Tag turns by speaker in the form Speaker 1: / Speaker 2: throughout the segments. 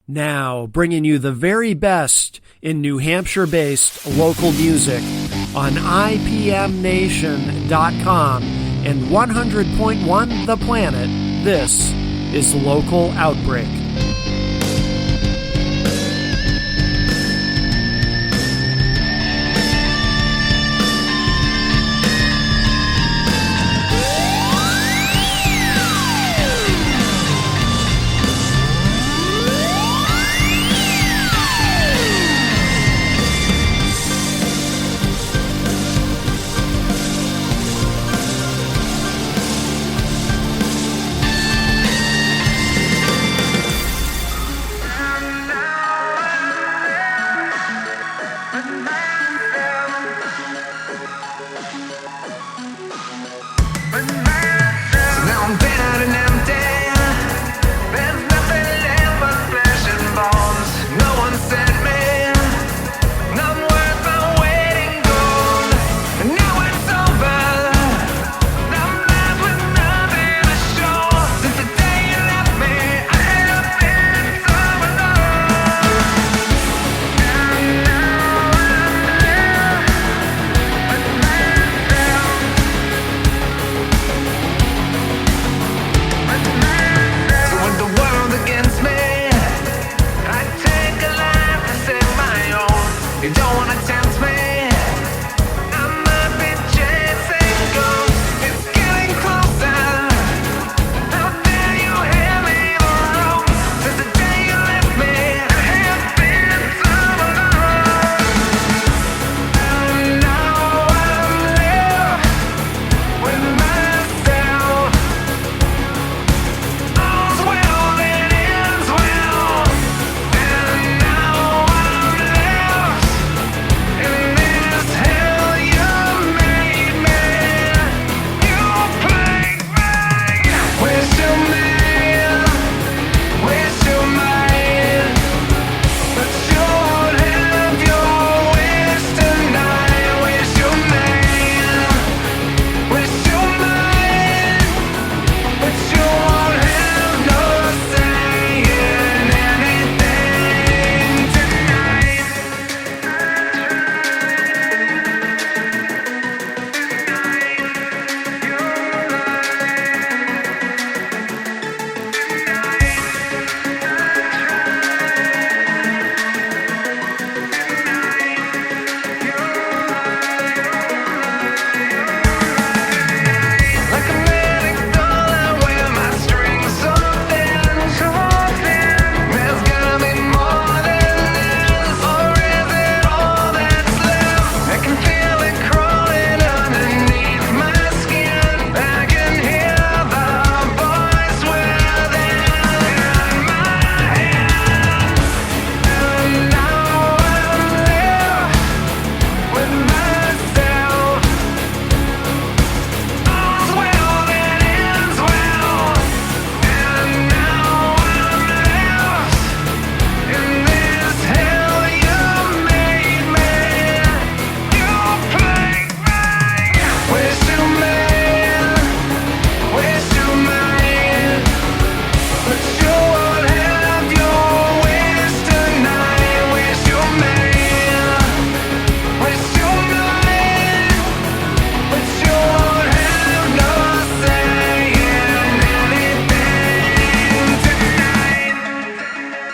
Speaker 1: Now, bringing you the very best in New Hampshire-based local music on IPMNation.com and 100.1 The Planet, this is Local Outbreak.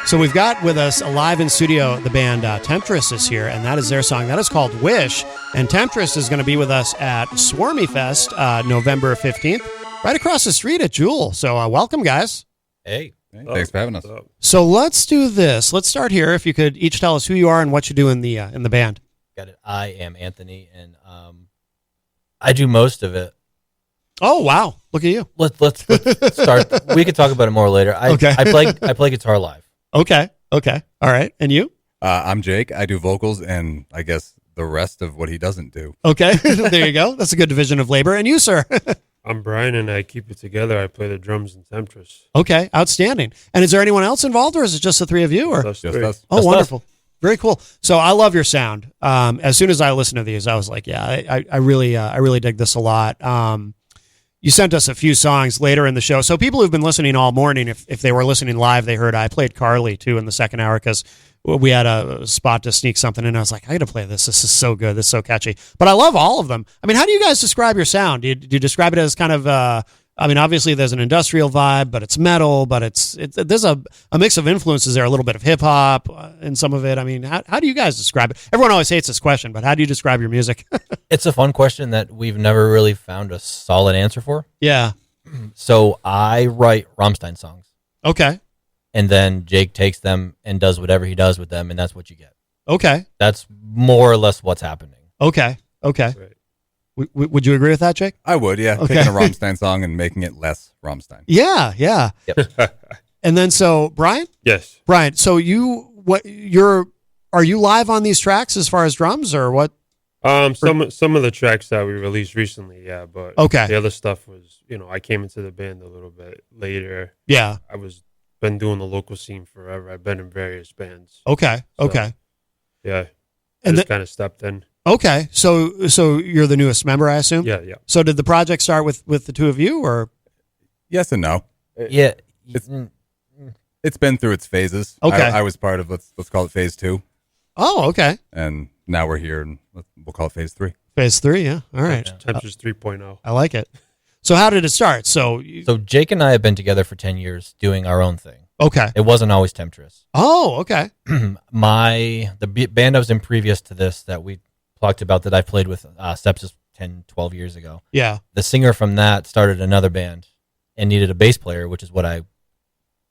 Speaker 1: So we've got with us live in studio the band Temptress is here, and that is their song. That is called Wish, and Temptress is going to be with us at Swarmy Fest November 15th, right across the street at Jewel. So welcome, guys.
Speaker 2: Hey, thanks for having us.
Speaker 1: So let's do this. Let's start here. If you could each tell us who you are and what you do in the band.
Speaker 2: Got it. I am Anthony, and I do most of it.
Speaker 1: Oh wow! Look at you.
Speaker 2: Let's start. We could talk about it more later. I play guitar live.
Speaker 1: Okay. All right. And you?
Speaker 3: I'm Jake. I do vocals and I guess the rest of what he doesn't do.
Speaker 1: Okay. There you go. That's a good division of labor. And you, sir?
Speaker 4: I'm Brian, and I keep it together. I play the drums in Temptress.
Speaker 1: Okay. Outstanding. And is there anyone else involved, or is it just the three of you? Or
Speaker 3: just us.
Speaker 1: Oh, wonderful. Very cool. So I love your sound. As soon as I listened to these, I was like, yeah, I really dig this a lot. you sent us a few songs later in the show. So people who've been listening all morning, if they were listening live, they heard I played Carly too in the second hour because we had a spot to sneak something in. I was like, I got to play this. This is so good. This is so catchy. But I love all of them. I mean, how do you guys describe your sound? Do you describe it as kind of, I mean, obviously there's an industrial vibe, but it's metal, but there's a mix of influences there, a little bit of hip hop in some of it. I mean, how do you guys describe it? Everyone always hates this question, but how do you describe your music?
Speaker 2: It's a fun question that we've never really found a solid answer for.
Speaker 1: Yeah.
Speaker 2: So I write Rammstein songs.
Speaker 1: Okay.
Speaker 2: And then Jake takes them and does whatever he does with them, and that's what you get.
Speaker 1: Okay.
Speaker 2: That's more or less what's happening.
Speaker 1: Okay.
Speaker 4: Right.
Speaker 1: Would you agree with that, Jake?
Speaker 3: I would, yeah.
Speaker 1: Okay.
Speaker 3: Taking a Rammstein song and making it less Rammstein.
Speaker 1: Yeah.
Speaker 2: Yep.
Speaker 1: And then so Brian,
Speaker 4: Yes.
Speaker 1: so are you live on these tracks as far as drums or what?
Speaker 4: Some of the tracks that we released recently, yeah, but
Speaker 1: Okay.
Speaker 4: the other stuff was, I came into the band a little bit later.
Speaker 1: Yeah.
Speaker 4: Been doing the local scene forever. I've been in various bands.
Speaker 1: Okay.
Speaker 4: So,
Speaker 1: Okay.
Speaker 4: Yeah. I
Speaker 1: And
Speaker 4: just kind of stepped in.
Speaker 1: Okay. So you're the newest member, I assume?
Speaker 4: Yeah.
Speaker 1: So did the project start with the two of you or?
Speaker 3: Yes and no.
Speaker 2: Yeah.
Speaker 3: It's been through its phases.
Speaker 1: Okay.
Speaker 3: I was part of let's call it phase 2,
Speaker 1: Oh, okay.
Speaker 3: and now we're here, and we'll call it phase 3.
Speaker 1: Phase 3. Yeah. All right.
Speaker 4: Temptress 3.0.
Speaker 1: I like it. So how did it start? So
Speaker 2: Jake and I have been together for 10 years doing our own thing.
Speaker 1: okay.
Speaker 2: It wasn't always Temptress.
Speaker 1: Oh, okay.
Speaker 2: The band I was in previous to this that we talked about that I played with Sepsis 10, 12 years ago.
Speaker 1: Yeah.
Speaker 2: The singer from that started another band and needed a bass player, which is what I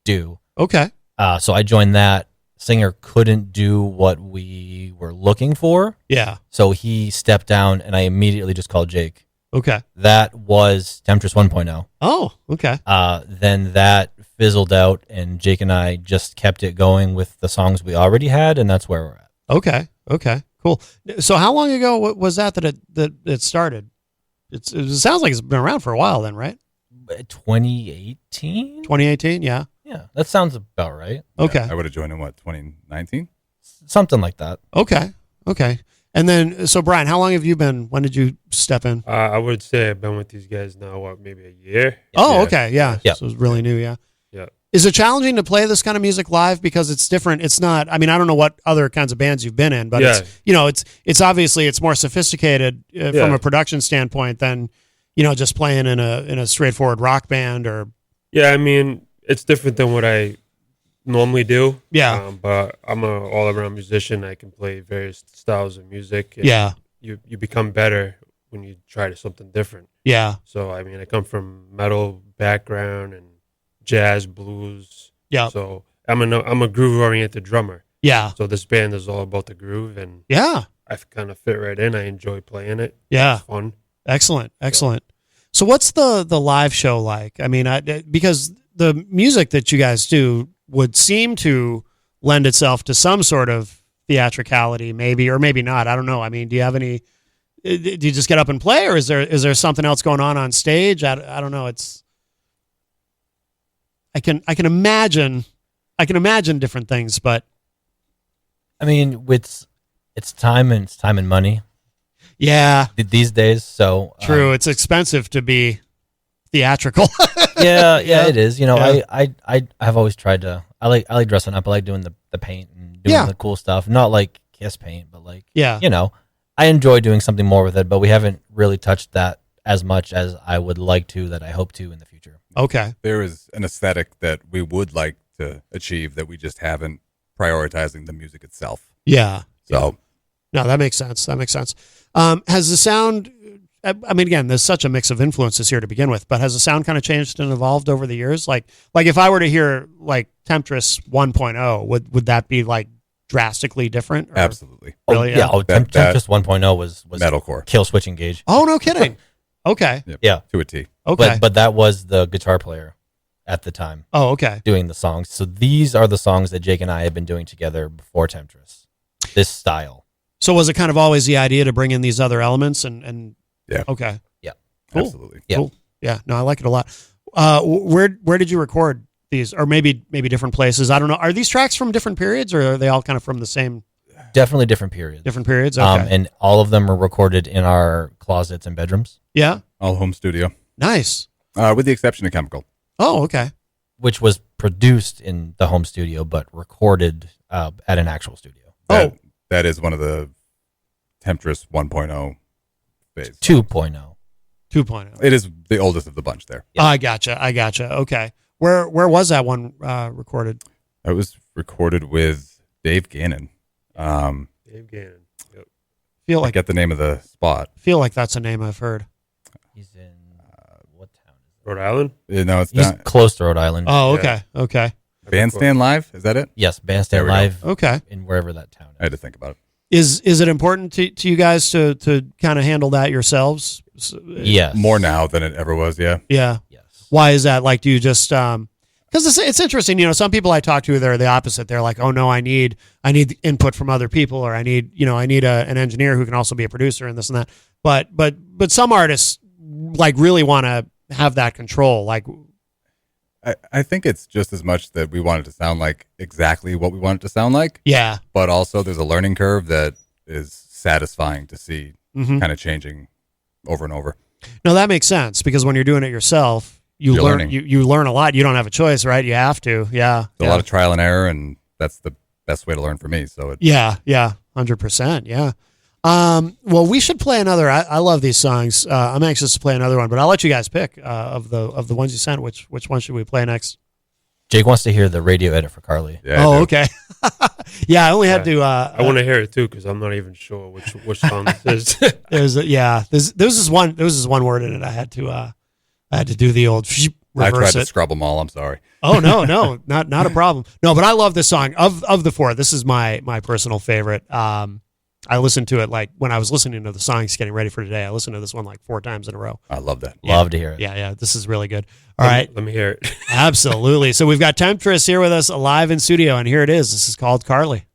Speaker 2: do.
Speaker 1: Okay.
Speaker 2: So I joined that. Singer couldn't do what we were looking for.
Speaker 1: Yeah.
Speaker 2: So he stepped down and I immediately just called Jake.
Speaker 1: Okay.
Speaker 2: That was Temptress 1.0.
Speaker 1: Oh, okay.
Speaker 2: Then that fizzled out and Jake and I just kept it going with the songs we already had, and that's where we're at.
Speaker 1: Okay. Okay. Cool. So how long ago was that it started? It sounds like it's been around for a while then, right?
Speaker 2: 2018?
Speaker 1: 2018, yeah.
Speaker 2: Yeah, that sounds about right.
Speaker 1: Okay.
Speaker 3: I would have joined in 2019.
Speaker 2: Something like that.
Speaker 1: Okay. Okay. And then, so Brian, how long have you been? When did you step in?
Speaker 4: I would say I've been with these guys now, maybe a year?
Speaker 1: Oh,
Speaker 4: Yeah.
Speaker 1: okay. Yeah.
Speaker 2: Yeah.
Speaker 1: So it's really new. Yeah.
Speaker 4: Yeah.
Speaker 1: Is it challenging to play this kind of music live because it's different? It's not, I mean, I don't know what other kinds of bands you've been in, but
Speaker 4: Yeah.
Speaker 1: it's obviously it's more sophisticated from
Speaker 4: Yeah.
Speaker 1: a production standpoint than, just playing in a straightforward rock band or.
Speaker 4: Yeah, I mean, it's different than what I normally do.
Speaker 1: Yeah.
Speaker 4: But I'm an all-around musician. I can play various styles of music. And
Speaker 1: Yeah.
Speaker 4: You become better when you try to something different.
Speaker 1: Yeah.
Speaker 4: So, I mean, I come from metal background and jazz, blues.
Speaker 1: Yeah.
Speaker 4: So I'm a groove-oriented drummer.
Speaker 1: Yeah.
Speaker 4: So this band is all about the groove, and
Speaker 1: Yeah.
Speaker 4: I kind of fit right in. I enjoy playing it.
Speaker 1: Yeah.
Speaker 4: It's fun.
Speaker 1: Excellent. So what's the live show like? I mean, because the music that you guys do would seem to lend itself to some sort of theatricality, maybe, or maybe not. I don't know. I mean, do you have any, do you just get up and play, or is there something else going on stage? I don't know. I can imagine different things, but
Speaker 2: I mean, it's time and money
Speaker 1: yeah,
Speaker 2: these days. So
Speaker 1: true. It's expensive to be theatrical.
Speaker 2: yeah,
Speaker 1: Yeah.
Speaker 2: it is.
Speaker 1: Yeah.
Speaker 2: I've always tried to. I like dressing up. I like doing the paint and doing the cool stuff. Not like Kiss paint, but like
Speaker 1: Yeah.
Speaker 2: I enjoy doing something more with it. But we haven't really touched that as much as I would like to. That I hope to in the future.
Speaker 1: Okay.
Speaker 3: There is an aesthetic that we would like to achieve that we just haven't prioritizing the music itself.
Speaker 1: Yeah.
Speaker 3: So
Speaker 1: No, that makes sense. Has the sound, I mean, again, there's such a mix of influences here to begin with, but has the sound kind of changed and evolved over the years? Like if I were to hear like Temptress 1.0, would that be like drastically different? Or?
Speaker 3: absolutely.
Speaker 1: Really?
Speaker 2: Yeah. Temptress 1.0 was
Speaker 3: Metalcore.
Speaker 2: kill switch engage.
Speaker 1: Oh, no kidding. Okay.
Speaker 3: Yep.
Speaker 2: Yeah.
Speaker 3: To a T.
Speaker 1: Okay.
Speaker 2: But that was the guitar player at the time
Speaker 1: Oh, okay.
Speaker 2: doing the songs. So these are the songs that Jake and I have been doing together before Temptress. This style.
Speaker 1: So was it kind of always the idea to bring in these other elements and
Speaker 3: Yeah.
Speaker 1: Okay. Cool.
Speaker 3: Absolutely.
Speaker 2: Yeah.
Speaker 1: Cool. Yeah. No, I like it a lot. Where did you record these, or maybe different places? I don't know. Are these tracks from different periods, or are they all kind of from the same
Speaker 2: Definitely different periods.
Speaker 1: different periods? Okay.
Speaker 2: And all of them are recorded in our closets and bedrooms.
Speaker 1: Yeah.
Speaker 3: All home studio.
Speaker 1: Nice.
Speaker 3: With the exception of Chemical.
Speaker 1: Oh, okay.
Speaker 2: which was produced in the home studio but recorded at an actual studio.
Speaker 3: That is one of the Temptress 1.0 phase.
Speaker 2: 2.0.
Speaker 1: 2.0.
Speaker 3: It is the oldest of the bunch there.
Speaker 2: Yeah.
Speaker 1: I gotcha. Okay. Where was that one recorded?
Speaker 3: It was recorded with Dave Gannon.
Speaker 4: Dave Gannon. Yep.
Speaker 1: Feel
Speaker 3: I
Speaker 1: like
Speaker 3: get the name of the spot.
Speaker 1: that's a name I've heard.
Speaker 2: He's in what town is it?
Speaker 4: Rhode Island?
Speaker 3: No, it's
Speaker 2: He's
Speaker 3: not.
Speaker 2: close to Rhode Island.
Speaker 1: Oh,
Speaker 4: Yeah.
Speaker 1: okay.
Speaker 3: Bandstand Live? Is that it?
Speaker 2: Yes,
Speaker 3: There
Speaker 2: Bandstand
Speaker 3: we go.
Speaker 2: Live
Speaker 1: Okay.
Speaker 2: in wherever that town
Speaker 3: I had
Speaker 2: is.
Speaker 3: to think about it.
Speaker 1: Is it important to you guys to kind of handle that yourselves?
Speaker 2: Yes.
Speaker 3: More now than it ever was, yeah.
Speaker 1: Yeah.
Speaker 2: Yes.
Speaker 1: Why is that? Like, do you just because it's interesting, some people I talk to, they're the opposite. They're like, oh no, I need input from other people, or I need an engineer who can also be a producer and this and that. But some artists like really want to have that control. Like,
Speaker 3: I think it's just as much that we want it to sound like exactly what we want it to sound like,
Speaker 1: yeah,
Speaker 3: but also there's a learning curve that is satisfying to see
Speaker 1: mm-hmm.
Speaker 3: kind of changing over and over.
Speaker 1: No, that makes sense because when you're doing it yourself, you
Speaker 3: You're
Speaker 1: learn
Speaker 3: learning.
Speaker 1: you learn a lot. You don't have a choice, right? You have to. Yeah.
Speaker 3: It's a lot of trial and error, and that's the best way to learn for me. So it,
Speaker 1: Yeah, 100%. Yeah. Well, we should play another. I love these songs. I'm anxious to play another one, but I'll let you guys pick of the ones you sent. Which one should we play next?
Speaker 2: Jake wants to hear the radio edit for Carly.
Speaker 3: yeah, I do.
Speaker 1: Okay. Yeah, I only had to.
Speaker 4: I want to hear it too because I'm not even sure which song this is.
Speaker 1: There was this one word in it. I had to do the old
Speaker 3: I tried
Speaker 1: reverse
Speaker 3: to
Speaker 1: it.
Speaker 3: scrub them all. I'm sorry.
Speaker 1: Oh no, not a problem. No, but I love this song of the four. This is my personal favorite. I listened to it like when I was listening to the songs getting ready for today. I listened to this one like 4 times in a row.
Speaker 3: I love that.
Speaker 2: Love to hear it.
Speaker 1: Yeah, this is really good. All right,
Speaker 4: Let me hear it.
Speaker 1: absolutely. So we've got Temptress here with us live in studio, and here it is. This is called Carly.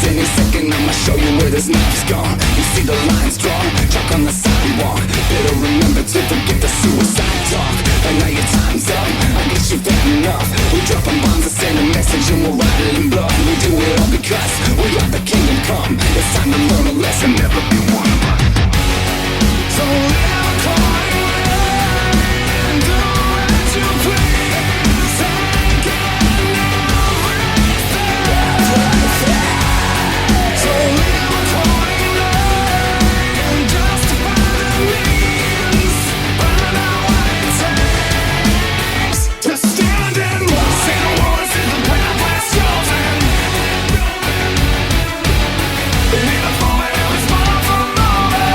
Speaker 5: Any second I'ma show you where this knife's gone. You see the lines drawn, chalk on the sidewalk. Better remember to forget the suicide talk. But now your time's up, I guess you've had enough. We're dropping bombs and send a message and we'll write it in blood. We do it all because we are the kingdom come. It's time to learn a lesson, never be one of us. So live accordingly and do what you please. Take it so live accordingly and justify the means. Find out what it takes to stand and walk. Say the words to the path less chosen. They need a moment, it was far from over.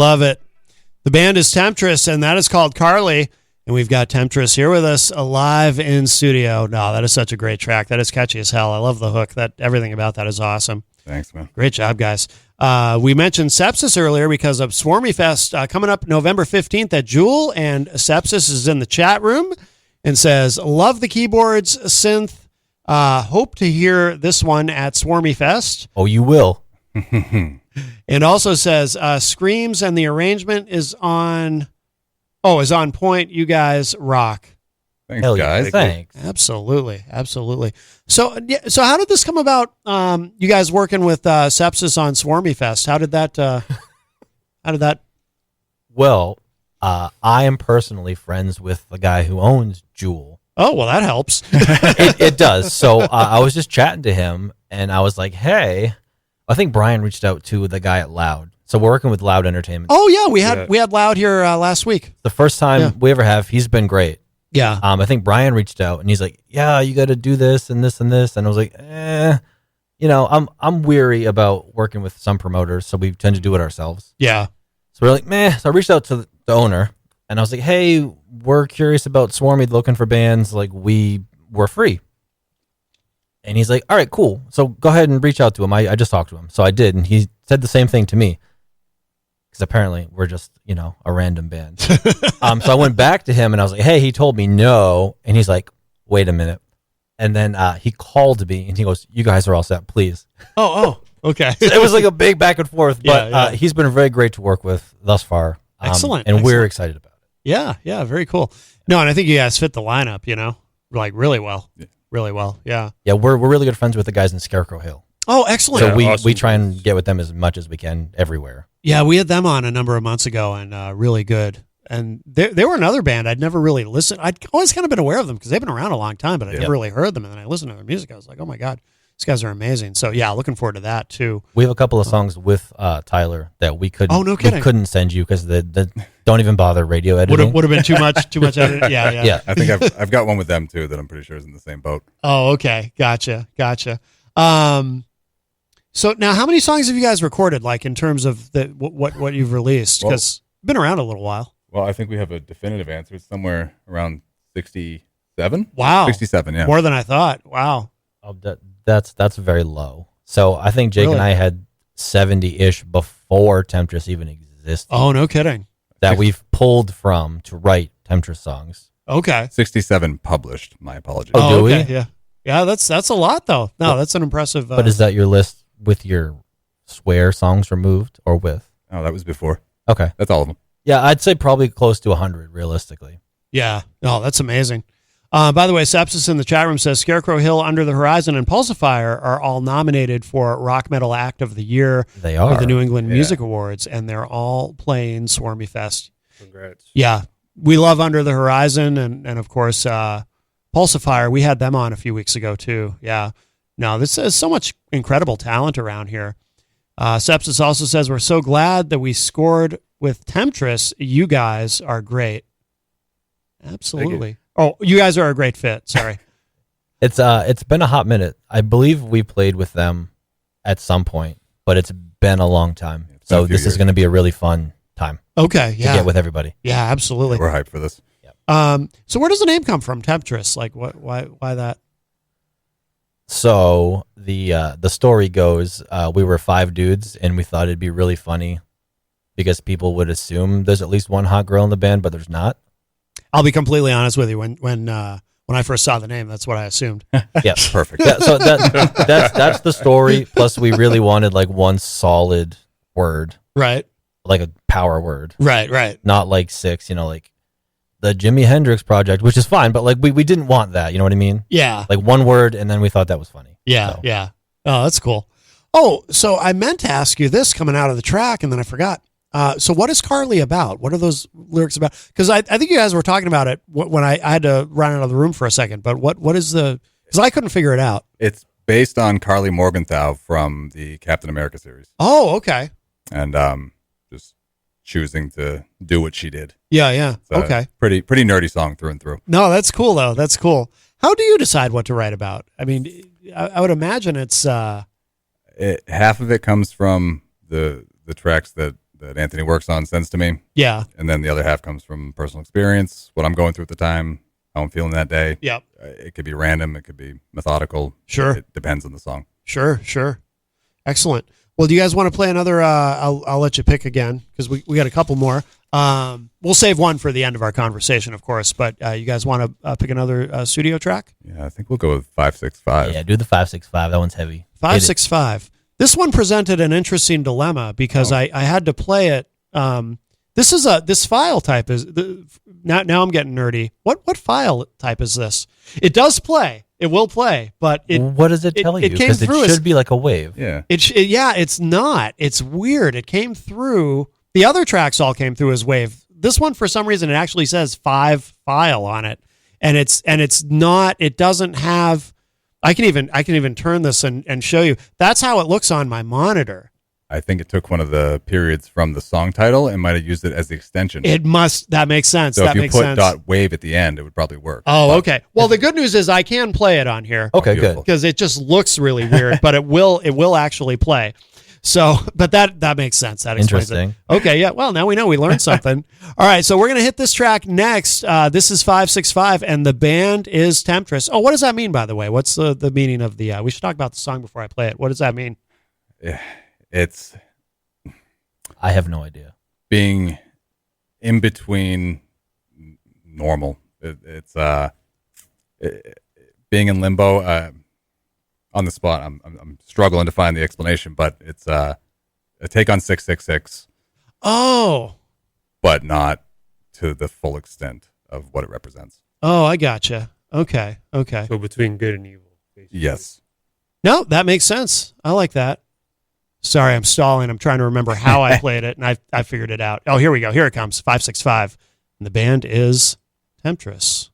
Speaker 1: love it. The band is Temptress, and that is called Carly. And we've got Temptress here with us live in studio. No, that is such a great track. That is catchy as hell. I love the hook. Everything about that is awesome.
Speaker 3: Thanks, man.
Speaker 1: Great job, guys. We mentioned Sepsis earlier because of Swarmy Fest coming up November 15th at Jewel, and Sepsis is in the chat room and says, love the keyboards, synth. Hope to hear this one at Swarmy Fest.
Speaker 2: Oh, you will.
Speaker 1: And also says, Screams and the arrangement is on point. You guys rock.
Speaker 3: Thanks,
Speaker 2: Hell yeah,
Speaker 3: guys.
Speaker 2: thanks.
Speaker 1: Absolutely. So how did this come about? You guys working with Sepsis on Swarmy Fest? How did that?
Speaker 2: Well, I am personally friends with the guy who owns Jewel.
Speaker 1: Oh, well, that helps.
Speaker 2: It does. So I was just chatting to him, and I was like, hey, I think Brian reached out to the guy at Loud. So we're working with Loud Entertainment.
Speaker 1: Oh yeah, we had Loud here last week.
Speaker 2: The first time we ever have. He's been great.
Speaker 1: Yeah.
Speaker 2: I think Brian reached out, and he's like, yeah, you got to do this and this and this. And I was like, I'm weary about working with some promoters, so we tend to do it ourselves.
Speaker 1: Yeah.
Speaker 2: So we're like, meh. So I reached out to the owner, and I was like, hey, we're curious about Swarmy, looking for bands. Like, we're free. And he's like, all right, cool. So go ahead and reach out to him. I just talked to him. So I did, and he said the same thing to me. Because apparently we're just, a random band. So I went back to him, and I was like, hey, he told me no. And he's like, wait a minute. And then he called me, and he goes, you guys are all set, please.
Speaker 1: Oh, okay.
Speaker 2: So it was like a big back and forth. But
Speaker 1: Yeah.
Speaker 2: he's been very great to work with thus far.
Speaker 1: Excellent.
Speaker 2: And we're excited about it.
Speaker 1: Yeah, very cool. No, and I think you guys fit the lineup, like really well.
Speaker 3: Yeah.
Speaker 1: Really well, yeah.
Speaker 2: Yeah, we're really good friends with the guys in Scarecrow Hill.
Speaker 1: Oh, excellent.
Speaker 2: So we
Speaker 4: awesome.
Speaker 2: try and get with them as much as we can everywhere.
Speaker 1: Yeah, we had them on a number of months ago, and really good. And they were another band I'd never really listened. I'd always kind of been aware of them because they've been around a long time, but I never really heard them. And then I listened to their music. I was like, oh my God, these guys are amazing. So yeah, looking forward to that too.
Speaker 2: We have a couple of songs with Tyler that we couldn't.
Speaker 1: Oh, no kidding.
Speaker 2: We couldn't send you because the don't even bother radio editing.
Speaker 1: Would have been too much editing. Yeah.
Speaker 2: Yeah.
Speaker 3: I think I've got one with them too that I'm pretty sure is in the same boat.
Speaker 1: Oh, okay. Gotcha. So now, how many songs have you guys recorded? Like in terms of what you've released? Because you've been around a little while.
Speaker 3: Well, I think we have a definitive answer. It's somewhere around 67.
Speaker 1: Wow.
Speaker 3: 67, yeah.
Speaker 1: More than I thought. Wow.
Speaker 2: Oh, that's very low. So I think Jake
Speaker 1: Really?
Speaker 2: and I had 70-ish before Temptress even existed.
Speaker 1: Oh, no kidding.
Speaker 2: That we've pulled from to write Temptress songs.
Speaker 1: Okay.
Speaker 3: 67 published. My apologies.
Speaker 2: Oh, do we?
Speaker 1: okay. Yeah. Yeah, that's a lot though. No, that's an impressive.
Speaker 2: But is that your list with your swear songs removed or with?
Speaker 3: Oh, that was before.
Speaker 2: Okay.
Speaker 3: That's all of them.
Speaker 2: Yeah, I'd say probably close to 100 realistically.
Speaker 1: Yeah. Oh, that's amazing. By the way, Sepsis in the chat room says Scarecrow Hill, Under the Horizon, and Pulsifier are all nominated for Rock Metal Act of the Year
Speaker 2: They are.
Speaker 1: at the New England
Speaker 3: Yeah.
Speaker 1: Music Awards, and they're all playing Swarmy Fest.
Speaker 4: Congrats.
Speaker 1: Yeah. We love Under the Horizon and of course, Pulsifier. We had them on a few weeks ago too. Yeah. No, this is so much incredible talent around here. Sepsis also says, we're so glad that we scored with Temptress. You guys are great. Absolutely. Oh, you guys are a great fit. Sorry.
Speaker 2: It's been a hot minute. I believe we played with them at some point, but it's been a long time.
Speaker 3: It's been
Speaker 2: So
Speaker 3: a few
Speaker 2: this is
Speaker 3: years.
Speaker 2: going to be a really fun time
Speaker 1: Okay.
Speaker 2: to
Speaker 1: Yeah.
Speaker 2: get with everybody.
Speaker 1: Yeah, absolutely.
Speaker 3: We're hyped for this.
Speaker 1: So where does the name come from? Temptress. Like why that?
Speaker 2: So the story goes, we were 5 dudes, and we thought it'd be really funny because people would assume there's at least one hot girl in the band, but there's not.
Speaker 1: I'll be completely honest with you. When I first saw the name, that's what I assumed.
Speaker 2: Yeah,
Speaker 3: Perfect.
Speaker 2: So that's the story. Plus, we really wanted like one solid word,
Speaker 1: Right.
Speaker 2: like a power word,
Speaker 1: Right.
Speaker 2: not like 6. Like the Jimi Hendrix Project, which is fine, but like we didn't want that. You know what I mean?
Speaker 1: Yeah.
Speaker 2: Like one word, and then we thought that was funny.
Speaker 1: Yeah.
Speaker 2: So,
Speaker 1: Yeah. Oh, that's cool. Oh, so I meant to ask you this coming out of the track, and then I forgot. So what is Carly about? What are those lyrics about? Because I think you guys were talking about it when I had to run out of the room for a second. But what is the? Because I couldn't figure it out.
Speaker 3: It's based on Carly Morgenthau from the Captain America series,
Speaker 1: Oh, okay.
Speaker 3: and just choosing to do what she did.
Speaker 1: Yeah.
Speaker 3: So
Speaker 1: Okay.
Speaker 3: pretty nerdy song through and through.
Speaker 1: No, that's cool though. That's cool. How do you decide what to write about? I mean, I would imagine it's.
Speaker 3: Half of it comes from the tracks that that Anthony works on sends to me,
Speaker 1: Yeah.
Speaker 3: and then the other half comes from personal experience, what I'm going through at the time, how I'm feeling that day.
Speaker 1: Yep.
Speaker 3: It could be random, it could be methodical.
Speaker 1: Sure.
Speaker 3: It depends on the song.
Speaker 1: Sure. Excellent. Well, do you guys want to play another? I'll let you pick again because we got a couple more. We'll save one for the end of our conversation, of course. But you guys want to pick another studio track?
Speaker 3: Yeah, I think we'll go with 565.
Speaker 2: Yeah, do the 565. That one's heavy.
Speaker 1: 565. This one presented an interesting dilemma because I had to play it. This file type is now I'm getting nerdy. What file type is this? It does play. It will play, but
Speaker 2: what does it tell you?
Speaker 1: It came
Speaker 2: Because
Speaker 1: through
Speaker 2: it should be like a wave.
Speaker 3: Yeah.
Speaker 1: It's not. It's weird. It came through. The other tracks all came through as wave. This one, for some reason, it actually says 5 file on it, and it's not. It doesn't have. I can even turn this and show you. That's how it looks on my monitor.
Speaker 3: I think it took one of the periods from the song title and might have used it as the extension.
Speaker 1: It must. That makes sense.
Speaker 3: So
Speaker 1: that
Speaker 3: if you
Speaker 1: makes
Speaker 3: put
Speaker 1: sense.
Speaker 3: .wave at the end, it would probably work.
Speaker 1: Oh, okay. Well, the good news is I can play it on here.
Speaker 2: Okay, good.
Speaker 3: Beautiful.
Speaker 1: Because it just looks really weird, but it will actually play. So, but that makes sense. That explains
Speaker 2: Interesting.
Speaker 1: it. Okay, yeah. Well, now we know we learned something. All right, so we're gonna hit this track next. This is 565, and the band is Temptress. Oh, what does that mean, by the way? What's the meaning of the? We should talk about the song before I play it. What does that mean?
Speaker 3: Yeah, it's
Speaker 2: I have no idea.
Speaker 3: being in between normal. It's being in limbo. On the spot, I'm struggling to find the explanation, but it's a take on 666,
Speaker 1: Oh,
Speaker 3: but not to the full extent of what it represents.
Speaker 1: I gotcha. Okay.
Speaker 4: So between good and evil. Basically.
Speaker 3: Yes.
Speaker 1: No, that makes sense. I like that. Sorry, I'm stalling. I'm trying to remember how I played it, and I figured it out. Oh, here we go. Here it comes. 565, and the band is Temptress.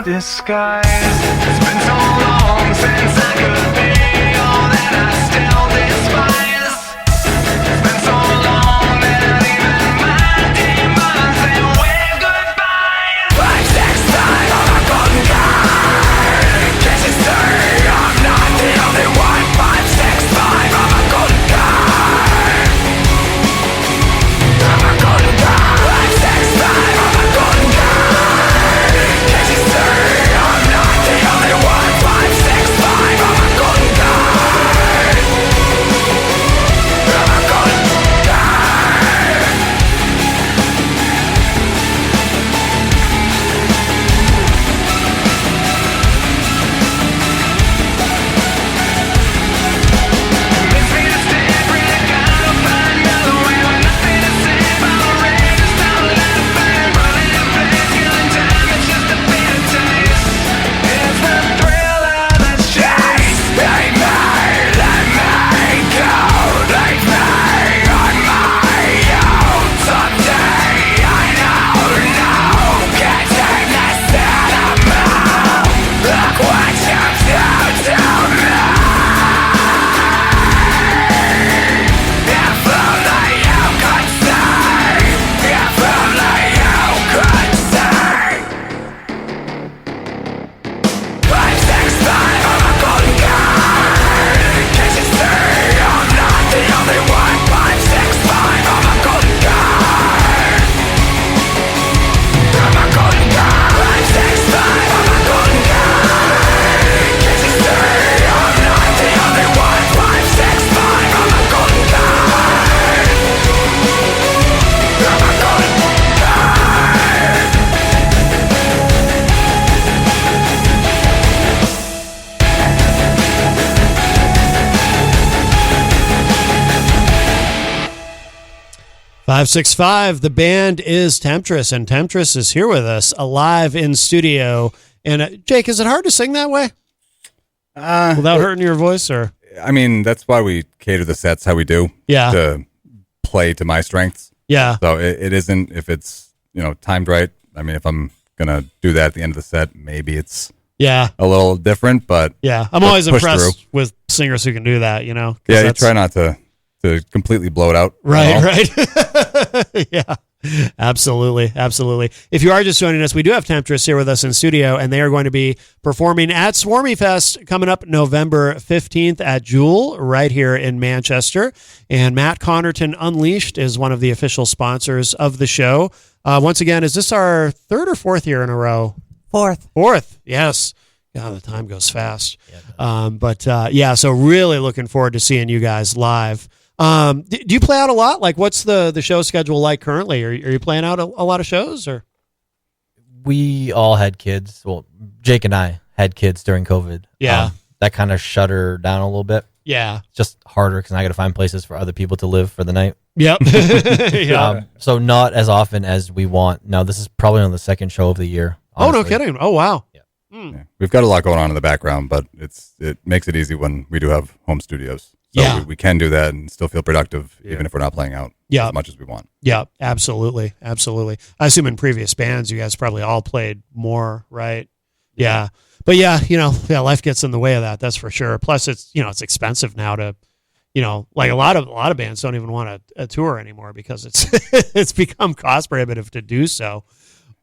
Speaker 5: Disguise. It's been so long since I could be all that I still despise. It's been so long that even my demons they wave goodbye. 565, I'm a golden guy. Can't you see I'm not the only one? 565, I'm a golden guy. I'm a golden guy. 565, I'm a golden guy. Can't you see? I'm not the only one. 565.
Speaker 1: 565. The band is Temptress, and Temptress is here with us, alive in studio. And Jake, is it hard to sing that way without hurting your voice? Or
Speaker 3: I mean, that's why we cater the sets how we do.
Speaker 1: Yeah.
Speaker 3: To play to my strengths.
Speaker 1: Yeah.
Speaker 3: So it isn't, if it's, timed right. I mean, if I'm going to do that at the end of the set, maybe it's
Speaker 1: yeah,
Speaker 3: a little different, but
Speaker 1: yeah, I'm always impressed with singers who can do that, Yeah,
Speaker 3: you try not to completely blow it out.
Speaker 1: Right. Yeah, absolutely. If you are just joining us, we do have Temptress here with us in studio, and they are going to be performing at Swarmy Fest coming up November 15th at Jewel right here in Manchester. And Matt Connerton Unleashed is one of the official sponsors of the show. Once again, is this our third or fourth year in a row? Fourth, yes. God, the time goes fast. Yeah, so really looking forward to seeing you guys live. Do you play out a lot? Like, what's the show schedule like currently? Are you playing out a lot of shows? Or
Speaker 2: We all had kids. Well, Jake and I had kids during COVID.
Speaker 1: Yeah.
Speaker 2: That kind of shut her down a little bit.
Speaker 1: Yeah.
Speaker 2: It's just harder because I got to find places for other people to live for the night.
Speaker 1: Yep. Yeah.
Speaker 2: So not as often as we want. Now, this is probably on the second show of the year.
Speaker 1: Oh, no
Speaker 2: honestly.
Speaker 1: kidding. Oh, wow.
Speaker 3: Yeah. We've got a lot going on in the background, but it makes it easy when we do have home studios. So
Speaker 1: Yeah.
Speaker 3: we can do that and still feel productive, even if we're not playing out
Speaker 1: Yeah.
Speaker 3: as much as we want.
Speaker 1: Yeah, absolutely. I assume in previous bands, you guys probably all played more, right? Yeah. But yeah, life gets in the way of that. That's for sure. Plus it's, it's expensive now to, like a lot of bands don't even want to tour anymore because it's become cost prohibitive to do so.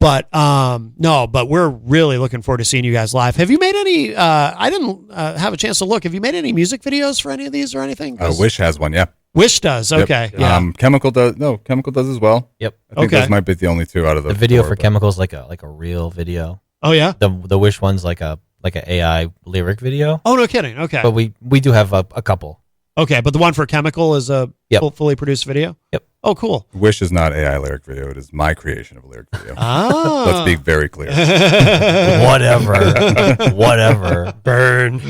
Speaker 1: But but we're really looking forward to seeing you guys live. Have you made any? I didn't have a chance to look. Have you made any music videos for any of these or anything?
Speaker 3: Wish has one, yeah.
Speaker 1: Wish does. Okay.
Speaker 3: Yep.
Speaker 1: Yeah.
Speaker 3: Chemical does. No, Chemical does as well.
Speaker 2: Yep.
Speaker 3: I think
Speaker 1: Okay.
Speaker 3: those might be the only two out of
Speaker 2: The video
Speaker 3: four,
Speaker 2: for
Speaker 3: but-
Speaker 2: Chemicals like a real video.
Speaker 1: Oh yeah.
Speaker 2: The Wish one's like a AI lyric video.
Speaker 1: Oh no, kidding. Okay.
Speaker 2: But we do have a couple.
Speaker 1: Okay, but the one for Chemical is a
Speaker 2: Yep.
Speaker 1: fully produced video.
Speaker 2: Yep.
Speaker 1: Oh, cool.
Speaker 3: Wish is not AI lyric video. It is my creation of a lyric video.
Speaker 1: Ah.
Speaker 3: Let's be very clear.
Speaker 2: Whatever.
Speaker 1: Burn.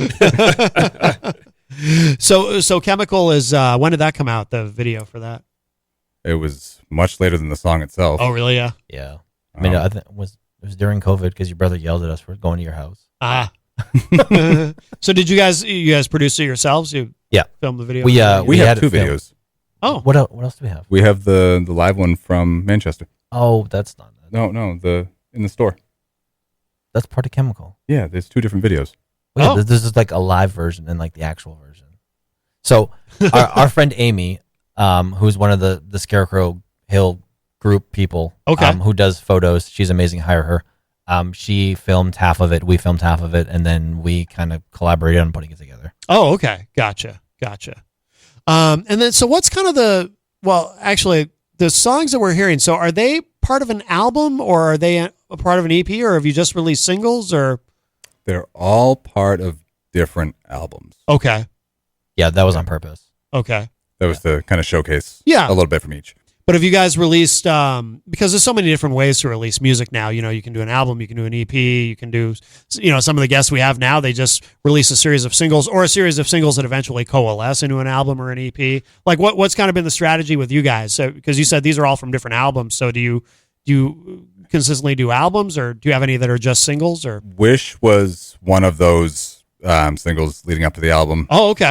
Speaker 1: So Chemical is when did that come out? The video for that?
Speaker 3: It was much later than the song itself.
Speaker 1: Oh, really? Yeah.
Speaker 2: Yeah. I mean, I think it was during COVID because your brother yelled at us for going to your house.
Speaker 1: Ah. So did you guys produce it yourselves? You filmed the video?
Speaker 2: We
Speaker 3: we
Speaker 2: had
Speaker 3: have two
Speaker 2: it filmed.
Speaker 3: videos.
Speaker 1: Oh.
Speaker 2: What else do we have?
Speaker 3: We have the live one from Manchester.
Speaker 2: Oh, that's not.
Speaker 3: No, in the store.
Speaker 2: That's part of Chemical.
Speaker 3: Yeah, there's two different videos.
Speaker 2: Yeah,
Speaker 1: Oh.
Speaker 2: this is like a live version and like the actual version. So our friend Amy, who's one of the Scarecrow Hill group people,
Speaker 1: Okay.
Speaker 2: who does photos. She's amazing. Hire her. She filmed half of it. We filmed half of it, and then we kind of collaborated on putting it together.
Speaker 1: Oh, okay. Gotcha. And then, so what's kind of actually, the songs that we're hearing, so are they part of an album or are they a part of an EP or have you just released singles or?
Speaker 3: They're all part of different albums.
Speaker 1: Okay.
Speaker 2: Yeah, that was on purpose.
Speaker 1: Okay.
Speaker 3: That was to kind of showcase
Speaker 1: Yeah.
Speaker 3: a little bit from each.
Speaker 1: But have you guys released, because there's so many different ways to release music now, you can do an album, you can do an EP, you can do, some of the guests we have now, they just release a series of singles or a series of singles that eventually coalesce into an album or an EP. Like what's kind of been the strategy with you guys? So, because you said these are all from different albums. So do you consistently do albums or do you have any that are just singles or?
Speaker 3: Wish was one of those singles leading up to the album.
Speaker 1: Oh, okay.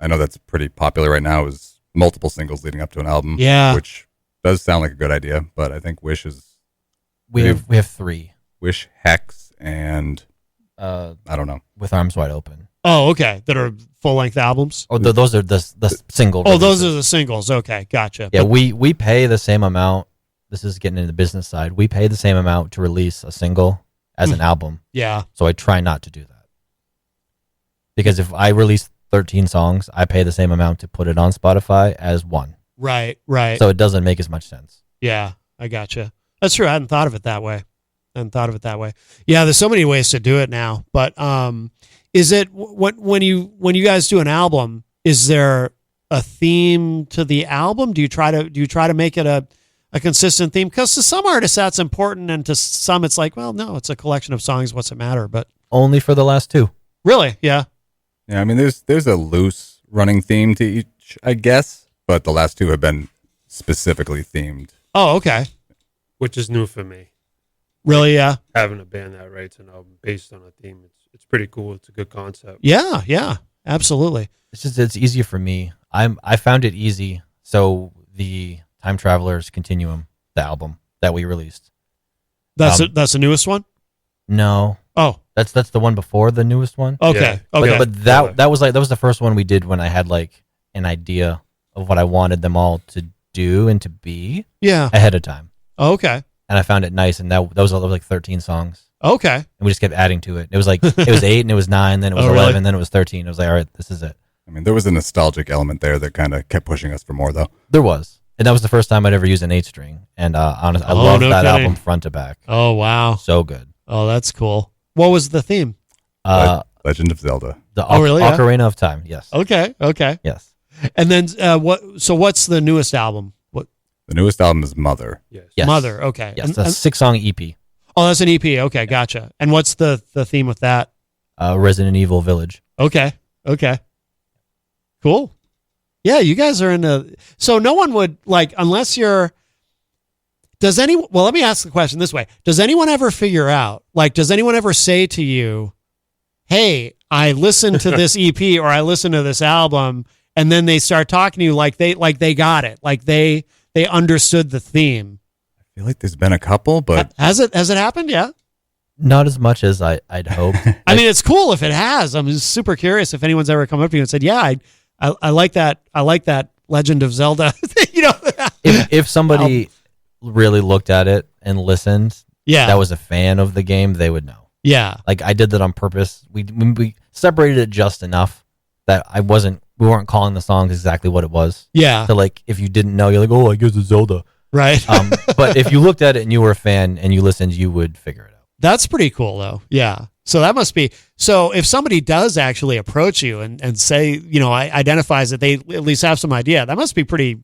Speaker 3: I know that's pretty popular right now, is multiple singles leading up to an album.
Speaker 1: Yeah.
Speaker 3: Which does sound like a good idea, but I think Wish is
Speaker 2: We have three.
Speaker 3: Wish, Hex, and I don't know.
Speaker 2: With Arms Wide Open.
Speaker 1: Oh, okay. That are full length albums.
Speaker 2: Oh, those are the single.
Speaker 1: Oh, those
Speaker 2: releases.
Speaker 1: are the singles. Okay. Gotcha.
Speaker 2: Yeah, we pay the same amount. This is getting into the business side. We pay the same amount to release a single as an album.
Speaker 1: Yeah.
Speaker 2: So I try not to do that. Because if I release 13 songs, I pay the same amount to put it on Spotify as one.
Speaker 1: Right.
Speaker 2: So it doesn't make as much sense.
Speaker 1: Yeah, I gotcha. That's true. I hadn't thought of it that way. Yeah, there's so many ways to do it now. But is it when you guys do an album? Is there a theme to the album? Do you try to make it a consistent theme? Because to some artists that's important, and to some it's like, well, no, it's a collection of songs. What's it matter? But
Speaker 2: Only for the last two.
Speaker 1: really, yeah.
Speaker 3: Yeah, I mean, there's a loose running theme to each, I guess, but the last two have been specifically themed.
Speaker 1: Oh, okay.
Speaker 4: which is new for me.
Speaker 1: Really? Yeah.
Speaker 4: Having a band that writes an album based on a theme, it's pretty cool. It's a good concept.
Speaker 1: Yeah. Yeah. Absolutely.
Speaker 2: It's easier for me. I found it easy. So the Time Travelers Continuum, the album that we released.
Speaker 1: That's the newest one.
Speaker 2: No,
Speaker 1: Oh.
Speaker 2: that's the one before the newest one.
Speaker 1: Okay.
Speaker 4: Yeah.
Speaker 1: Okay.
Speaker 2: But that was the first one we did when I had like an idea of what I wanted them all to do and to be
Speaker 1: yeah.
Speaker 2: ahead of time.
Speaker 1: Okay.
Speaker 2: And I found it nice, and that was like 13 songs,
Speaker 1: Okay.
Speaker 2: and we just kept adding to it. It was like it was 8, and it was 9, then it was
Speaker 1: Oh,
Speaker 2: 11,
Speaker 1: really?
Speaker 2: then it was 13. It was like, all right, this is it.
Speaker 3: I mean, there was a nostalgic element there that kind of kept pushing us for more, though.
Speaker 2: There was, and that was the first time I'd ever used an 8-string, and honestly, I
Speaker 1: Oh,
Speaker 2: love
Speaker 1: no
Speaker 2: that
Speaker 1: kidding.
Speaker 2: album front to back.
Speaker 1: Oh, wow.
Speaker 2: So good.
Speaker 1: Oh, that's cool. What was the theme?
Speaker 3: Legend of Zelda.
Speaker 2: The
Speaker 1: Oh, really? Yeah.
Speaker 2: Ocarina of Time. Yes.
Speaker 1: Okay. Okay.
Speaker 2: Yes.
Speaker 1: And then what's the newest album? What?
Speaker 3: The newest album is Mother.
Speaker 4: Yes.
Speaker 2: Yes.
Speaker 1: Mother. Okay.
Speaker 2: Yes.
Speaker 1: And-
Speaker 2: The
Speaker 1: and-
Speaker 2: 6-song EP.
Speaker 1: oh, that's an EP. Okay. Gotcha. And what's the theme with that?
Speaker 2: Resident Evil Village.
Speaker 1: Okay. Okay. Cool. Yeah, you guys are in a. So no one would like unless you're. Does any? Well, let me ask the question this way: does anyone ever figure out? Like, does anyone ever say to you, "Hey, I listened to this EP or I listened to this album," and then they start talking to you like they got it, like they understood the theme.
Speaker 3: I feel like there's been a couple, but
Speaker 1: Has it happened? Yeah.
Speaker 2: Not as much as I'd hoped.
Speaker 1: I mean, it's cool if it has. I'm just super curious if anyone's ever come up to you and said, "Yeah, I like that. I like that Legend of Zelda." You know.
Speaker 2: if somebody really looked at it and listened,
Speaker 1: Yeah.
Speaker 2: that was a fan of the game, they would know.
Speaker 1: Yeah.
Speaker 2: Like I did that on purpose. We separated it just enough that we weren't calling the songs exactly what it was.
Speaker 1: Yeah.
Speaker 2: So like if you didn't know, you're like, oh, I guess it's Zelda.
Speaker 1: Right.
Speaker 2: But if you looked at it and you were a fan and you listened, you would figure it out.
Speaker 1: That's pretty cool, though. Yeah. So that must be. So if somebody does actually approach you and say, identifies that they at least have some idea, that must be pretty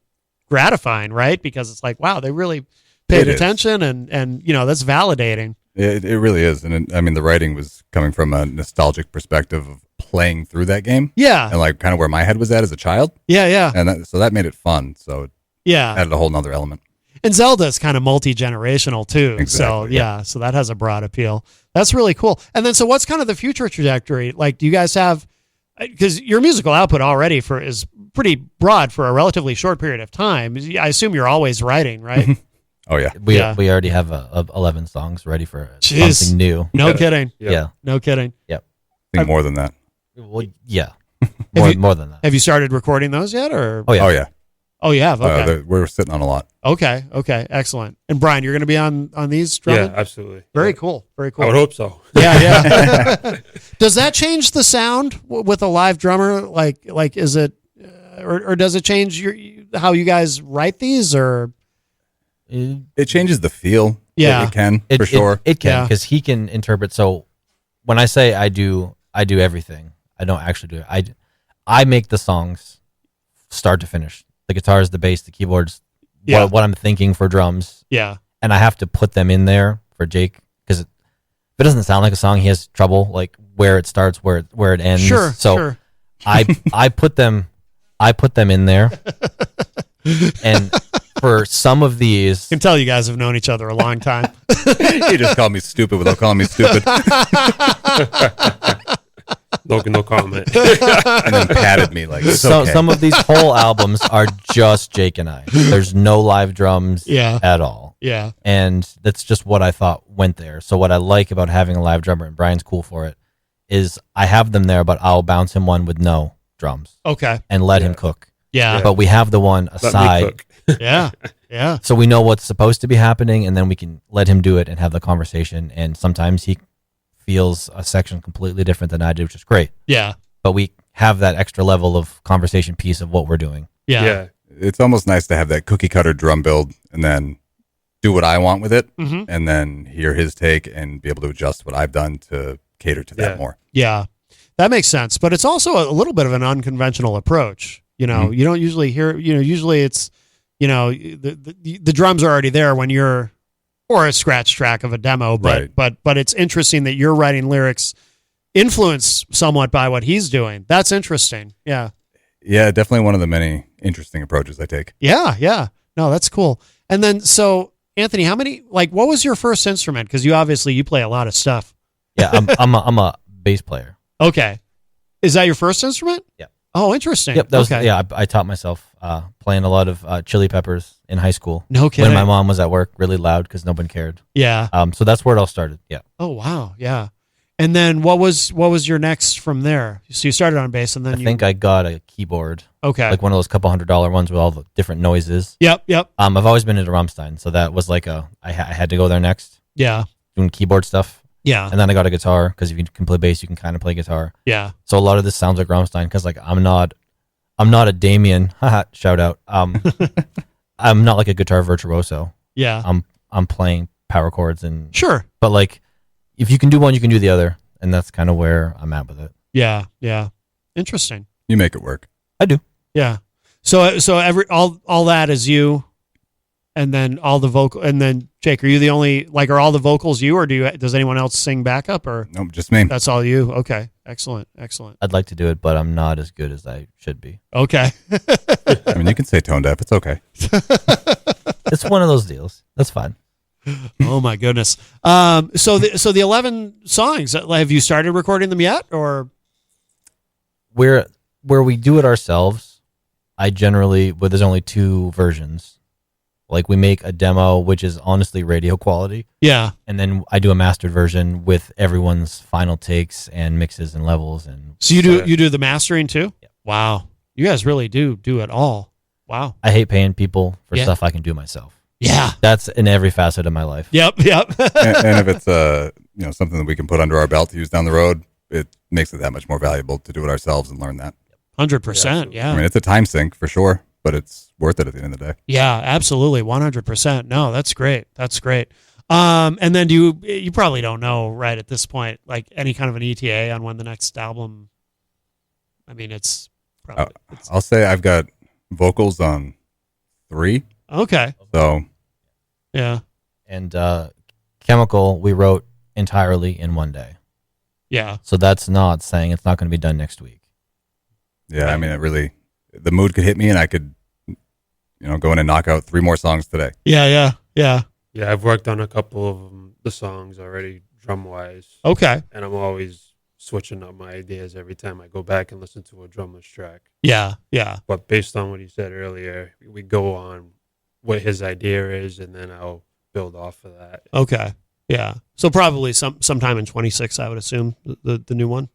Speaker 1: gratifying, right? Because it's like, wow, they really paid
Speaker 3: It is.
Speaker 1: attention and that's validating.
Speaker 3: it really is. And I mean, the writing was coming from a nostalgic perspective of playing through that game
Speaker 1: Yeah.
Speaker 3: and like kind of where my head was at as a child.
Speaker 1: Yeah. Yeah.
Speaker 3: And so that made it fun. So it
Speaker 1: Yeah.
Speaker 3: added a whole nother element.
Speaker 1: And Zelda is kind of multi-generational too. So
Speaker 3: Exactly,
Speaker 1: yeah, so that has a broad appeal. That's really cool. And then, so what's kind of the future trajectory? Like, do you guys have, because your musical output already is pretty broad for a relatively short period of time. I assume you're always writing, right?
Speaker 3: Oh, yeah.
Speaker 2: We
Speaker 1: Yeah.
Speaker 2: we already have 11 songs ready for
Speaker 1: Jeez.
Speaker 2: something new.
Speaker 1: No
Speaker 4: Yeah.
Speaker 1: kidding.
Speaker 2: Yeah.
Speaker 1: No kidding.
Speaker 3: I think more than that.
Speaker 2: Well, yeah.
Speaker 1: you-
Speaker 2: More than that.
Speaker 1: Have you started recording those yet? Or
Speaker 2: Oh yeah.
Speaker 3: Oh, yeah.
Speaker 1: oh, you have. Okay.
Speaker 3: We're sitting on a lot.
Speaker 1: Okay. Excellent. And Brian, you're going to be on these
Speaker 4: Yeah,
Speaker 1: drumming?
Speaker 4: absolutely.
Speaker 1: Very
Speaker 4: Yeah.
Speaker 1: cool. Very
Speaker 4: I
Speaker 1: cool.
Speaker 4: would hope so.
Speaker 1: Yeah. Does that change the sound with a live drummer? Like is it, or does it change how you guys write these? Or
Speaker 3: It changes the feel.
Speaker 1: Yeah.
Speaker 3: It can, for sure.
Speaker 2: It can
Speaker 1: Yeah.
Speaker 2: because he can interpret. So when I say I do everything. I don't actually do it. I make the songs start to finish. The guitars, the bass, the keyboards,
Speaker 1: Yeah.
Speaker 2: what I'm thinking for drums,
Speaker 1: yeah,
Speaker 2: and I have to put them in there for Jake because if it doesn't sound like a song, he has trouble like where it starts, where it ends.
Speaker 1: sure,
Speaker 2: So
Speaker 1: sure.
Speaker 2: I put them in there, and for some of these,
Speaker 1: I can tell you guys have known each other a long time.
Speaker 3: He just called me stupid without calling me stupid.
Speaker 4: No comment.
Speaker 3: And then patted me like, it's okay.
Speaker 2: some of these whole albums are just Jake and I. There's no live drums
Speaker 1: Yeah.
Speaker 2: at all.
Speaker 1: Yeah,
Speaker 2: And that's just what I thought went there. So what I like about having a live drummer, and Brian's cool for it, is I have them there, but I'll bounce him one with no drums
Speaker 1: okay,
Speaker 2: and let him cook.
Speaker 1: yeah,
Speaker 2: But we have the one
Speaker 4: Let me
Speaker 2: aside,
Speaker 4: cook.
Speaker 1: yeah.
Speaker 2: so we know what's supposed to be happening, and then we can let him do it and have the conversation. And sometimes he feels a section completely different than I do, which is great.
Speaker 1: Yeah,
Speaker 2: But we have that extra level of conversation piece of what we're doing.
Speaker 1: yeah,
Speaker 4: Yeah.
Speaker 3: It's almost nice to have that cookie cutter drum build and then do what I want with it
Speaker 1: Mhm.
Speaker 3: and then hear his take and be able to adjust what I've done to cater to that
Speaker 4: Yeah.
Speaker 3: more.
Speaker 1: Yeah. That makes sense. But it's also a little bit of an unconventional approach. You know, you don't usually hear, usually it's, the drums are already there when you're, or a scratch track of a demo, but,
Speaker 3: Right.
Speaker 1: but it's interesting that you're writing lyrics influenced somewhat by what he's doing. That's interesting. Yeah.
Speaker 3: Yeah, definitely one of the many interesting approaches I take.
Speaker 1: Yeah. Yeah. No, that's cool. And then, so Anthony, what was your first instrument? Because you play a lot of stuff.
Speaker 2: Yeah, I'm a bass player.
Speaker 1: Okay. Is that your first instrument?
Speaker 2: Yeah.
Speaker 1: Oh, interesting.
Speaker 2: Yep.
Speaker 1: Okay.
Speaker 2: I taught myself playing a lot of Chili Peppers in high school.
Speaker 1: No kidding.
Speaker 2: When my mom was at work, really loud because nobody cared.
Speaker 1: Yeah.
Speaker 2: So that's where it all started. Yeah.
Speaker 1: Oh, wow. Yeah. And then what was your next from there? So you started on bass, and then
Speaker 2: I think I got a keyboard,
Speaker 1: okay,
Speaker 2: like one of those couple $100 ones with all the different noises.
Speaker 1: Yep.
Speaker 2: I've always been into Rammstein, so that was like I had to go there next,
Speaker 1: Yeah.
Speaker 2: doing keyboard stuff.
Speaker 1: Yeah.
Speaker 2: And then I got a guitar because if you can play bass, you can kind of play guitar.
Speaker 1: Yeah.
Speaker 2: So a lot of this sounds like Rammstein because like I'm not a Damien, haha, shout out. I'm not like a guitar virtuoso.
Speaker 1: Yeah.
Speaker 2: I'm playing power chords
Speaker 1: Sure.
Speaker 2: but like if you can do one, you can do the other, and that's kind of where I'm at with it.
Speaker 1: Yeah. Yeah. Interesting.
Speaker 3: You make it work.
Speaker 2: I do.
Speaker 1: Yeah. So all that is you, and then all the vocal, and then Jake, are you the only, are all the vocals you, or does anyone else sing backup, or
Speaker 3: Nope, just me.
Speaker 1: that's all you? Okay. Excellent.
Speaker 2: I'd like to do it, but I'm not as good as I should be.
Speaker 1: Okay.
Speaker 3: I mean, you can say tone deaf. It's okay.
Speaker 2: It's one of those deals. That's fine.
Speaker 1: Oh my goodness. So the 11 songs, have you started recording them yet, or?
Speaker 2: Where we do it ourselves, there's only 2 versions. Like we make a demo, which is honestly radio quality.
Speaker 1: Yeah.
Speaker 2: And then I do a mastered version with everyone's final takes and mixes and levels. And
Speaker 1: So you do the mastering too?
Speaker 2: Yeah.
Speaker 1: Wow. You guys really do it all. Wow.
Speaker 2: I hate paying people for
Speaker 1: Yeah.
Speaker 2: stuff I can do myself.
Speaker 1: Yeah.
Speaker 2: That's in every facet of my life.
Speaker 1: Yep.
Speaker 3: And if it's something that we can put under our belt to use down the road, it makes it that much more valuable to do it ourselves and learn that.
Speaker 1: 100%. Yeah.
Speaker 3: I mean, it's a time sink for sure, but it's worth it at the end of the day.
Speaker 1: Yeah, absolutely. 100%. No, that's great. That's great. And then you probably don't know right at this point, like any kind of an ETA on when the next album, I mean, it's probably,
Speaker 3: I'll say I've got vocals on 3.
Speaker 1: okay.
Speaker 3: So
Speaker 1: Yeah.
Speaker 2: And Chemical, we wrote entirely in one day.
Speaker 1: Yeah.
Speaker 2: So that's not saying it's not going to be done next week.
Speaker 3: yeah, I mean, the mood could hit me and I could, go in and knock out 3 more songs today.
Speaker 1: Yeah.
Speaker 4: Yeah, I've worked on a couple of the songs already, drum wise,
Speaker 1: Okay.
Speaker 4: and I'm always switching up my ideas every time I go back and listen to a drumless track.
Speaker 1: Yeah. Yeah.
Speaker 4: But based on what he said earlier, we go on what his idea is, and then I'll build off of that.
Speaker 1: Okay. Yeah. So probably sometime in 26, I would assume, the new one.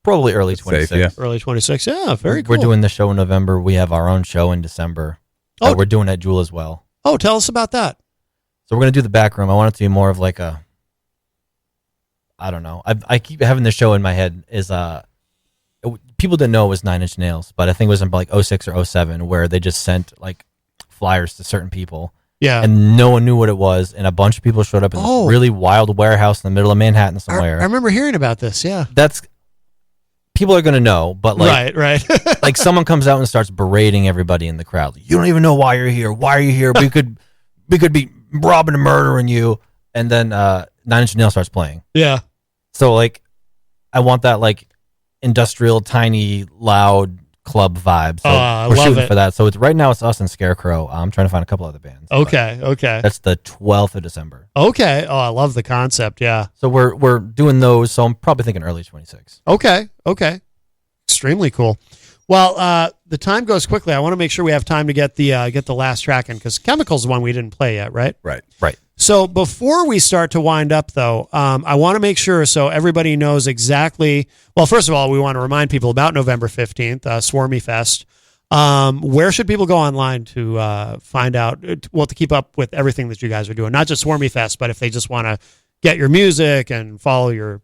Speaker 2: Probably early
Speaker 3: That's
Speaker 2: 26.
Speaker 3: safe, yeah.
Speaker 1: Early 26. Yeah. Very cool.
Speaker 2: We're doing the show in November. We have our own show in December.
Speaker 1: Oh.
Speaker 2: We're doing at Jewel as well.
Speaker 1: Oh, tell us about that.
Speaker 2: So we're going to do the back room. I want it to be more of like I don't know. I keep having this show in my head is people didn't know it was 9 Inch Nails, but I think it was in like 06 or 07 where they just sent like flyers to certain people.
Speaker 1: Yeah.
Speaker 2: And no one knew what it was, and a bunch of people showed up in
Speaker 1: Oh.
Speaker 2: this really wild warehouse in the middle of Manhattan somewhere.
Speaker 1: I remember hearing about this. Yeah.
Speaker 2: That's people are going to know, but like
Speaker 1: Right.
Speaker 2: like someone comes out and starts berating everybody in the crowd. You don't even know why you're here. Why are you here? We could be robbing and murdering you. And then 9 Inch Nails starts playing.
Speaker 1: Yeah.
Speaker 2: So like I want that like industrial, tiny, loud club vibe. So
Speaker 1: I
Speaker 2: we're
Speaker 1: love
Speaker 2: shooting
Speaker 1: it.
Speaker 2: for that. So it's right now it's us and Scarecrow. I'm trying to find a couple other bands. but
Speaker 1: Okay.
Speaker 2: That's the 12th of December.
Speaker 1: Okay. Oh, I love the concept. Yeah.
Speaker 2: So we're doing those. So I'm probably thinking early 26.
Speaker 1: Okay. Extremely cool. Well, the time goes quickly. I want to make sure we have time to get the last track in, because Chemical's the one we didn't play yet, right?
Speaker 3: Right.
Speaker 1: So before we start to wind up, though, I want to make sure so everybody knows exactly. Well, first of all, we want to remind people about November 15th, Swarmy Fest. Where should people go online to find out, to keep up with everything that you guys are doing? Not just Swarmy Fest, but if they just want to get your music and follow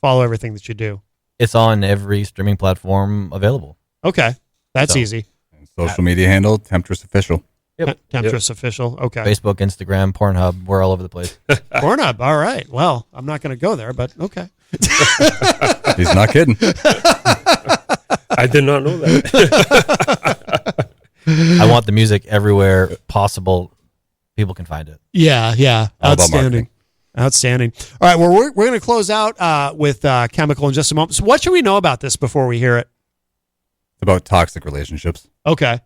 Speaker 1: everything that you do.
Speaker 2: It's on every streaming platform available.
Speaker 1: Okay, that's
Speaker 2: So-
Speaker 1: easy.
Speaker 3: And social media handle, Temptress Official.
Speaker 1: Temptress Official. Okay.
Speaker 2: Facebook, Instagram, Pornhub, we're all over the place.
Speaker 1: Pornhub. All right. Well, I'm not going to go there, but okay.
Speaker 3: He's not kidding.
Speaker 4: I did not know that.
Speaker 2: I want the music everywhere possible. People can find it.
Speaker 1: Yeah.
Speaker 3: All about
Speaker 1: Outstanding. Outstanding. All right. Well, we're going to close out with Chemical in just a moment. So what should we know about this before we hear it?
Speaker 3: It's about toxic relationships.
Speaker 1: Okay.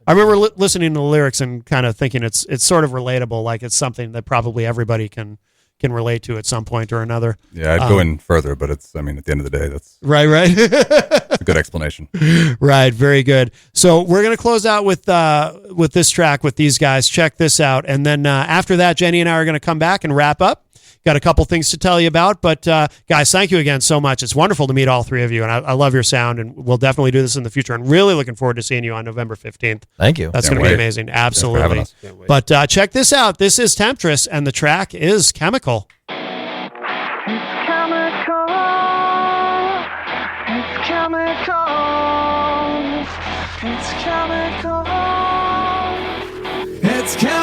Speaker 1: I remember listening to the lyrics and kind of thinking it's sort of relatable, like it's something that probably everybody can relate to at some point or another.
Speaker 3: Yeah, I'd go in further, but at the end of the day, that's
Speaker 1: Right.
Speaker 3: a good explanation.
Speaker 1: Right, very good. So we're going to close out with this track with these guys. Check this out. And then after that, Jenny and I are going to come back and wrap up. Got a couple things to tell you about, but guys, thank you again so much. It's wonderful to meet all three of you, and I love your sound, and we'll definitely do this in the future. And really looking forward to seeing you on November 15th.
Speaker 2: Thank you.
Speaker 1: That's
Speaker 3: Can't
Speaker 1: going to be
Speaker 3: wait.
Speaker 1: amazing.
Speaker 3: Thanks for
Speaker 1: Absolutely.
Speaker 3: having us.
Speaker 4: Can't wait.
Speaker 1: But check this out. This is Temptress, and the track is Chemical.
Speaker 6: It's chemical. It's chemical. It's chemical.
Speaker 5: It's chemical.